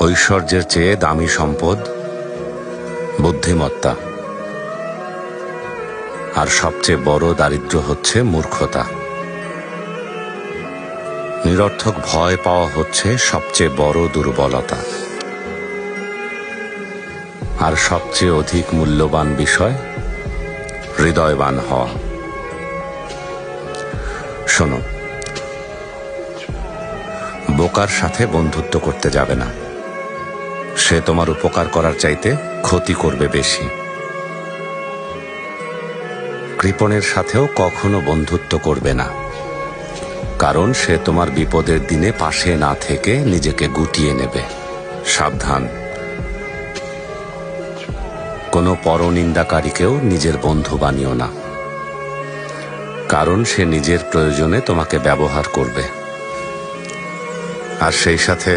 ঐশ্বর্যের চেয়ে দামি সম্পদ বুদ্ধিমত্তা, আর সবচেয়ে বড় দারিদ্র্য হচ্ছে মূর্খতা। নিরর্থক ভয় পাওয়া হচ্ছে সবচেয়ে বড় দুর্বলতা, আর সবচেয়ে অধিক মূল্যবান বিষয় হৃদয়বান হওয়া। শোনো, বোকার সাথে বন্ধুত্ব করতে যাবে না, সে তোমার উপকার করার চাইতে ক্ষতি করবে বেশি। কৃপণের সাথেও কখনো বন্ধুত্ব করবে না, কারণ সে তোমার বিপদের দিনে পাশে না থেকে নিজেকে গুটিয়ে নেবে। সাবধান, কোনো পরনিন্দাকারীকেও নিজের বন্ধু বানিও না, কারণ সে নিজের প্রয়োজনে তোমাকে ব্যবহার করবে, আর সেই সাথে